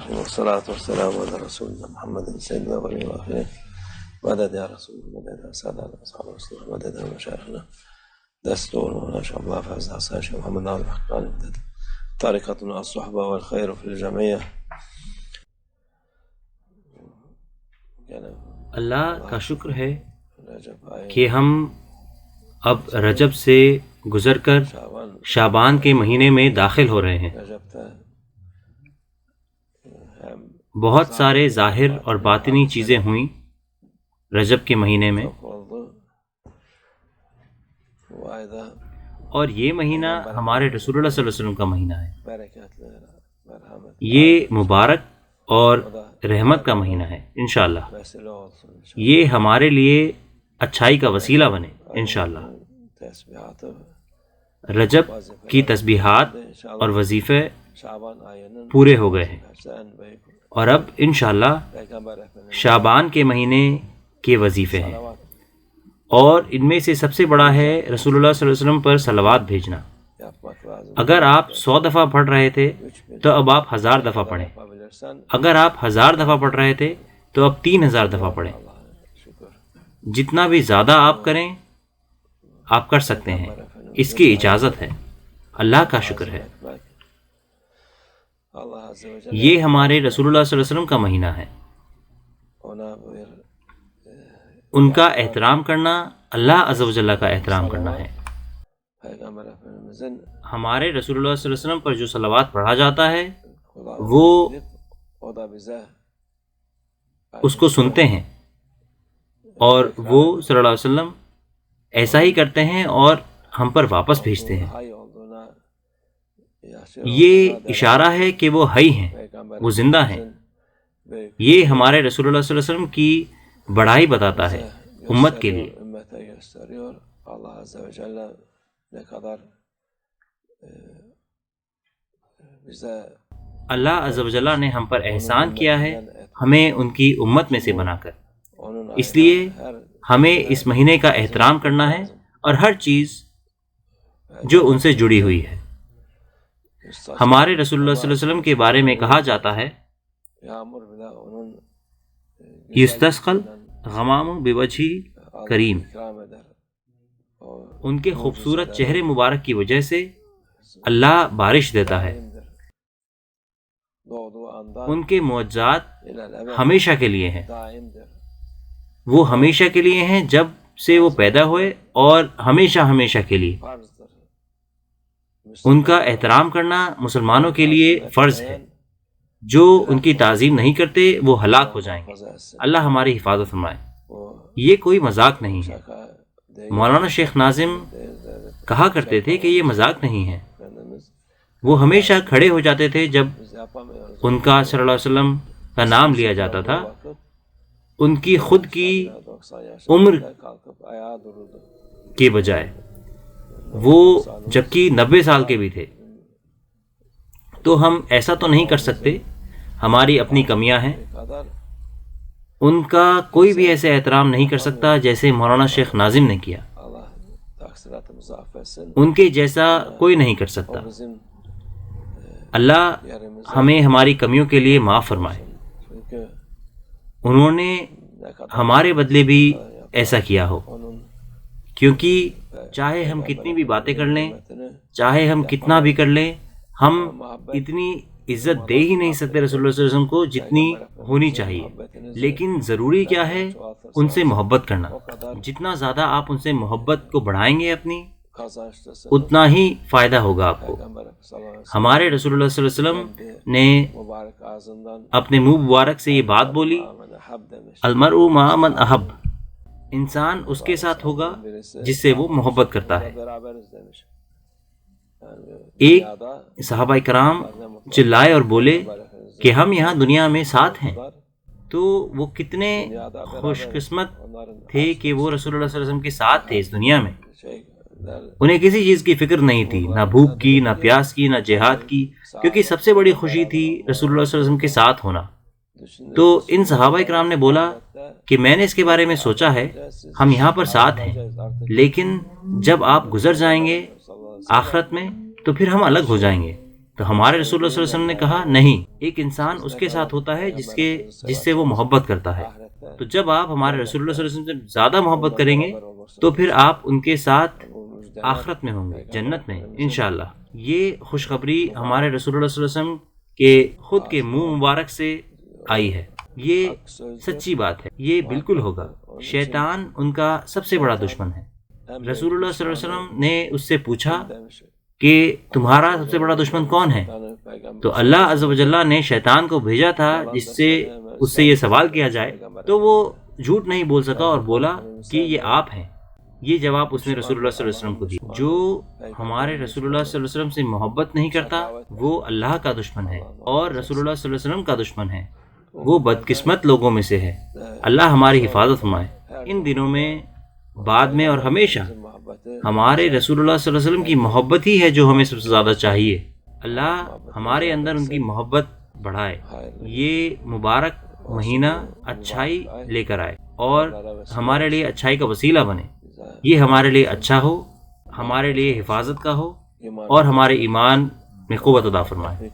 الرحیم والصلاة والسلام علی رسولنا محمد سید الاولین والآخرین مدد یا رسول مدد یا سادات اصحاب رسول مدد یا مشایخنا دستور مولانا شیخ الله فیض حسن شیخ محمد ناظر الحقانی مدد طریقتنا الصحبہ والخیر فی الجمعیہ. اللہ کا شکر ہے کہ ہم اب رجب سے گزر کر شعبان کے مہینے میں داخل ہو رہے ہیں. بہت سارے ظاہر اور باطنی چیزیں ہوئیں رجب کے مہینے میں، اور یہ مہینہ ہمارے رسول اللہ صلی اللہ علیہ وسلم کا مہینہ ہے. یہ مبارک اور رحمت کا مہینہ ہے. انشاءاللہ یہ ہمارے لیے اچھائی کا وسیلہ بنے. انشاءاللہ رجب کی تسبیحات اور وظیفے پورے ہو گئے ہیں، اور اب انشاءاللہ شعبان کے مہینے کے وظیفے ہیں، اور ان میں سے سب سے بڑا ہے رسول اللہ صلی اللہ علیہ وسلم پر صلوات بھیجنا. اگر آپ 100 دفعہ پڑھ رہے تھے تو اب آپ 1000 دفعہ پڑھیں. اگر آپ 1000 دفعہ پڑھ رہے تھے تو اب 3000 دفعہ پڑھیں. جتنا بھی زیادہ آپ کریں آپ کر سکتے ہیں، اس کی اجازت ہے. اللہ کا شکر ہے. یہ ہمارے رسول اللہ صلی اللہ علیہ وسلم کا مہینہ ہے. ان کا احترام کرنا اللہ عز و جل کا احترام کرنا ہے. ہمارے رسول اللہ صلی اللہ علیہ وسلم پر جو صلوات پڑھا جاتا ہے وہ اس کو سنتے ہیں، اور وہ صلی اللہ علیہ وسلم ایسا ہی کرتے ہیں اور ہم پر واپس بھیجتے ہیں. یہ اشارہ ہے کہ وہ حی ہیں، وہ زندہ ہیں. یہ ہمارے رسول اللہ صلی اللہ علیہ وسلم کی بڑائی بتاتا ہے امت کے لیے. اللہ عز و جل نے ہم پر احسان کیا ہے ہمیں ان کی امت میں سے بنا کر. اس لیے ہمیں اس مہینے کا احترام کرنا ہے اور ہر چیز جو ان سے جڑی ہوئی ہے. ہمارے رسول اللہ صلی اللہ علیہ وسلم کے بارے میں کہا جاتا ہے یستسقل غمام بوجہ کریم. ان کے خوبصورت چہرے مبارک کی وجہ سے اللہ بارش دیتا ہے. ان کے معجزات ہمیشہ کے لیے ہیں، وہ ہمیشہ کے لیے ہیں جب سے وہ پیدا ہوئے، اور ہمیشہ ہمیشہ کے لیے. ان کا احترام کرنا مسلمانوں کے لیے فرض ہے. جو ان کی تعظیم نہیں کرتے وہ ہلاک ہو جائیں گے. اللہ ہماری حفاظت فرمائے. یہ کوئی مذاق نہیں ہے. مولانا شیخ ناظم کہا کرتے تھے کہ یہ مذاق نہیں ہے. وہ ہمیشہ کھڑے ہو جاتے تھے جب ان کا صلی اللہ علیہ وسلم کا نام لیا جاتا تھا. ان کی خود کی عمر کے بجائے وہ جبکہ 90 سال کے بھی تھے. تو ہم ایسا تو نہیں کر سکتے، ہماری اپنی کمیاں ہیں. ان کا کوئی بھی ایسے احترام نہیں کر سکتا جیسے مولانا شیخ ناظم نے کیا. ان کے جیسا کوئی نہیں کر سکتا. اللہ ہمیں ہماری کمیوں کے لیے معاف فرمائے. انہوں نے ہمارے بدلے بھی ایسا کیا ہو، کیونکہ چاہے ہم کتنی بھی باتیں کر لیں، چاہے ہم کتنا بھی کر لیں، ہم اتنی عزت دے ہی نہیں سکتے رسول اللہ صلی اللہ علیہ وسلم کو جتنی ہونی چاہیے. لیکن ضروری کیا ہے؟ ان سے محبت کرنا. جتنا زیادہ آپ ان سے محبت کو بڑھائیں گے اپنی، اتنا ہی فائدہ ہوگا آپ کو. ہمارے رسول اللہ صلی اللہ علیہ وسلم نے اپنے منہ مبارک سے یہ بات بولی، المرء مع من احب. انسان اس کے ساتھ ہوگا جس سے وہ محبت کرتا ہے. ایک صحابہ کرام چلائے اور بولے کہ ہم یہاں دنیا میں ساتھ ہیں. تو وہ کتنے خوش قسمت تھے کہ وہ رسول اللہ صلی اللہ علیہ وسلم کے ساتھ تھے اس دنیا میں. انہیں کسی چیز کی فکر نہیں تھی، نہ بھوک کی، نہ پیاس کی، نہ جہاد کی، کیونکہ سب سے بڑی خوشی تھی رسول اللہ صلی اللہ علیہ وسلم کے ساتھ ہونا. تو ان صحابہ کرام نے بولا کہ میں نے اس کے بارے میں سوچا ہے، ہم یہاں پر ساتھ ہیں، لیکن جب آپ گزر جائیں گے آخرت میں تو پھر ہم الگ ہو جائیں گے. تو ہمارے رسول اللہ صلی اللہ علیہ وسلم نے کہا نہیں، ایک انسان اس کے ساتھ ہوتا ہے جس سے وہ محبت کرتا ہے. تو جب آپ ہمارے رسول اللہ صلی اللہ علیہ وسلم سے زیادہ محبت کریں گے تو پھر آپ ان کے ساتھ آخرت میں ہوں گے، جنت میں انشاءاللہ. یہ خوشخبری ہمارے رسول اللہ صلی اللہ علیہ وسلم کے خود کے منہ مبارک سے آئی ہے. یہ سچی بات ہے، یہ بالکل ہوگا. شیطان ان کا سب سے بڑا دشمن ہے. رسول اللہ صلی اللہ علیہ وسلم نے اس سے پوچھا کہ تمہارا سب سے بڑا دشمن کون ہے؟ تو اللہ عز و جل نے شیطان کو بھیجا تھا جس سے اس سے یہ سوال کیا جائے، تو وہ جھوٹ نہیں بول سکا اور بولا کہ یہ آپ ہیں. یہ جواب اس نے رسول اللہ صلی اللہ علیہ وسلم کو دیا. جو ہمارے رسول اللہ صلی اللہ علیہ وسلم سے محبت نہیں کرتا وہ اللہ کا دشمن ہے اور رسول اللہ صلی اللہ علیہ وسلم کا دشمن ہے. وہ بدقسمت لوگوں میں سے ہے. اللہ ہماری حفاظت فرمائے. ان دنوں میں، بعد میں اور ہمیشہ ہمارے رسول اللہ صلی اللہ علیہ وسلم کی محبت ہی ہے جو ہمیں سب سے زیادہ چاہیے. اللہ ہمارے اندر ان کی محبت بڑھائے. یہ مبارک مہینہ اچھائی لے کر آئے اور ہمارے لیے اچھائی کا وسیلہ بنے. یہ ہمارے لیے اچھا ہو، ہمارے لیے حفاظت کا ہو اور ہمارے ایمان میں قوت عطا فرمائے.